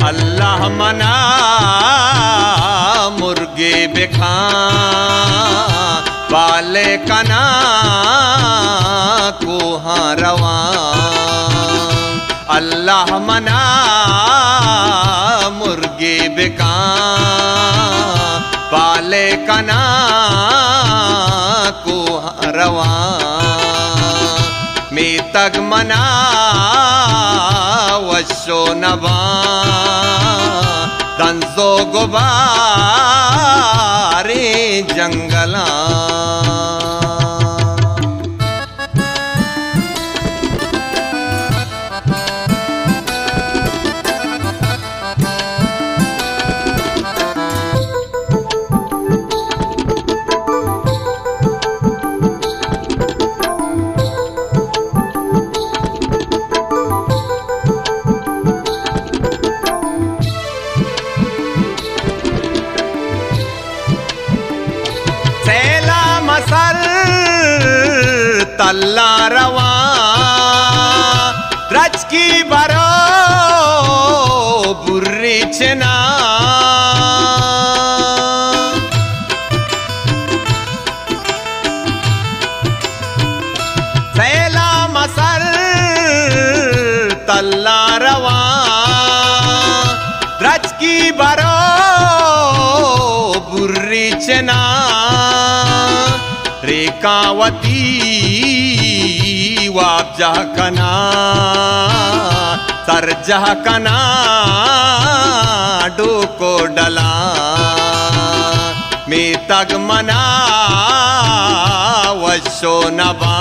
अल्लाह मना मुर्गे बेखा वाले कना को हाँ रवा। अल्लाह मना मुर्गे बेका वाले कना को हाँ रवा। मैं तग मना वशो नबा दंजो गुबारे जंगला। तल्ला रवा द्रज की बरो बुर्री चना। सैला मसर तल्ला रवा द्रज की बरो बुर्री चना। रेखावती वाप जह कना सर जह कना डोको डला। मैं तग मना वशो नबा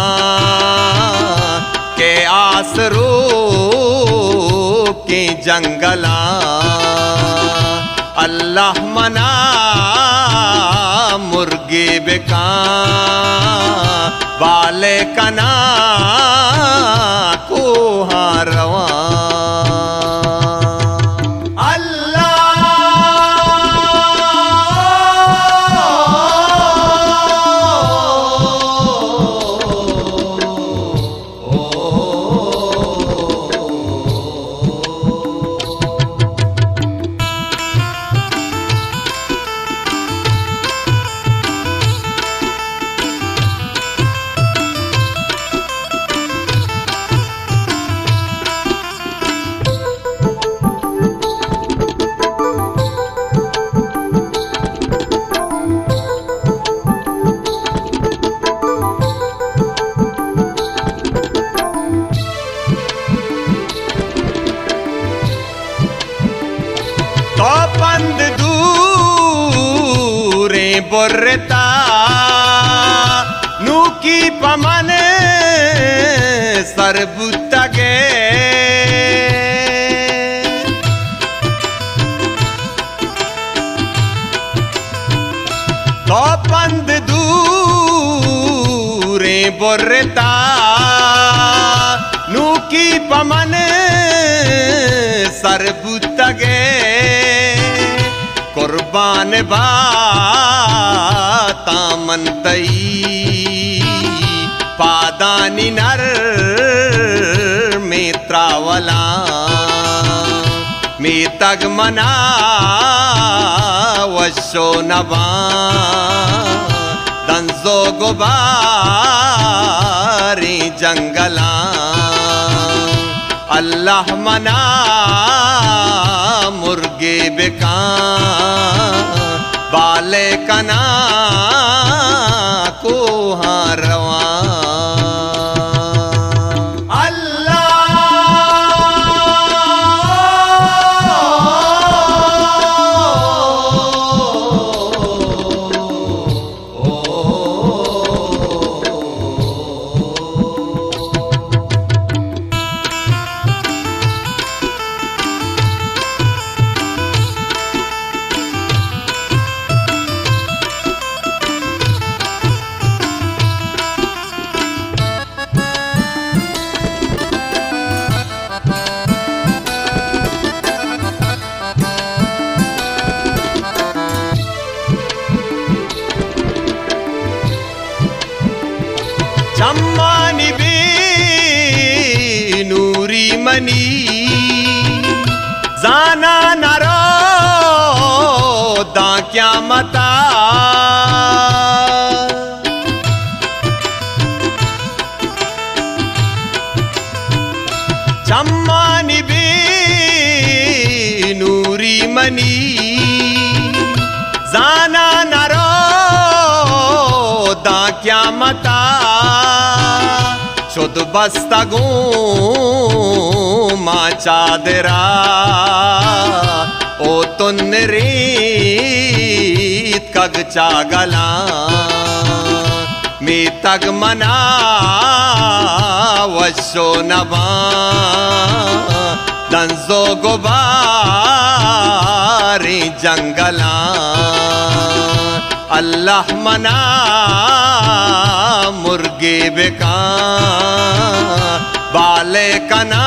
के आसरो के जंगला। अल्लाह मना मुर्गे बेका वाले कना को हाँ रवा। तो पंद दूरे बोर्रता नूकी पमन सरबुतगे। तो पंद दूरे बोर्रता नूकी पमन सरबुतगे। कुर्बान बाता मनतई पादानी नर में त्रावला। मैं तग मना वशो नबा दंजो गुबारे जंगला। अल्लाह मना मुर्गे बेका बाले कना को हाँ रवा। चम्मानी बे नूरी मनी जाना नरो दा क्या मता चम्मानी भी नूरी मनी जाना नरो दा क्या मता शुद्ध बस्तगू माँ चादरा ओ तुन रीत कग चागला मी तग मना वशो नबा दंजो गुबारी जंगला अल्लाह मना मुर्गे बेका बाले कना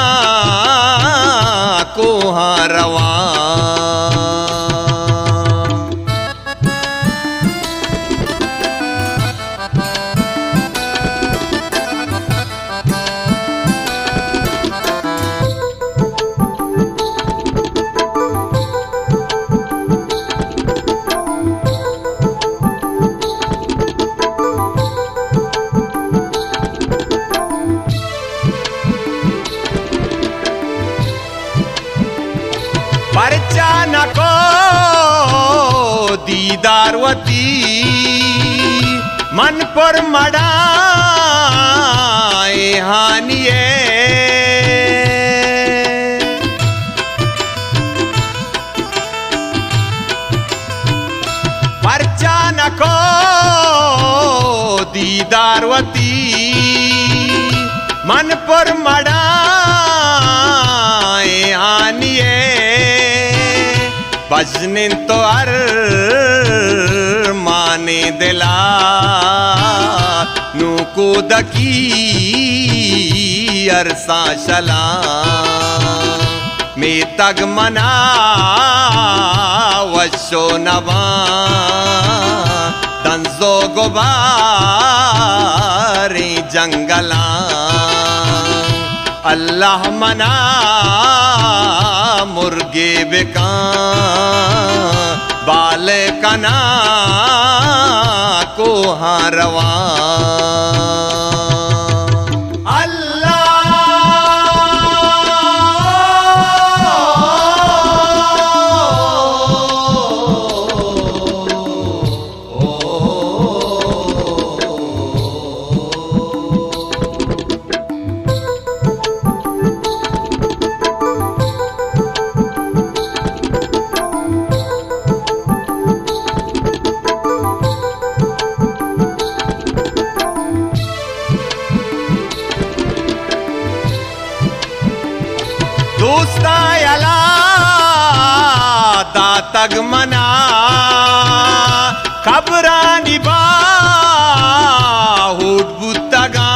कोहा रवा परचा नको दीदारवती मन पर मड़ाए हानिए परचा नको दीदारवती मन पर मड़ाए हानिए बजनिन तो अर माने दिला नूको दकी अरसा शला में तग मना वशो नवा दंजो गुबारी जंगला अल्लाह मना मुर्गे बेका बाले कना को हारवा दोस्ता यला दातग मना खबरानी बा हुट बुतगा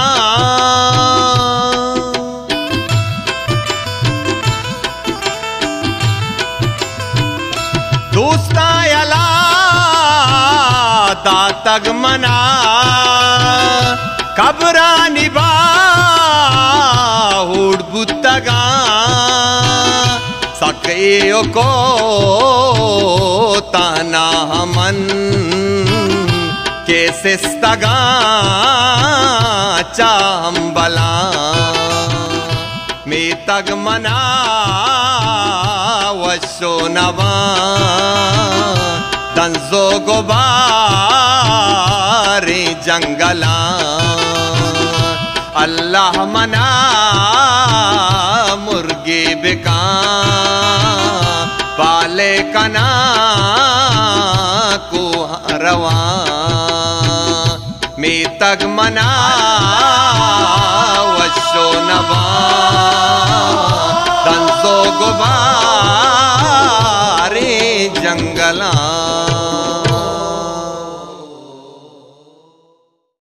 दोस्ता यला दातग मना खबरानी बा हुट बुतगा सके को ताना हमन कैसे स्तगा चाम बला में तग मना वशो नवा दंजो गुबारी जंगला अल्लाह मना मुर्गे बेका पाले कना को रवा में तग मना वशो नवा दंजो गुबारी जंगला।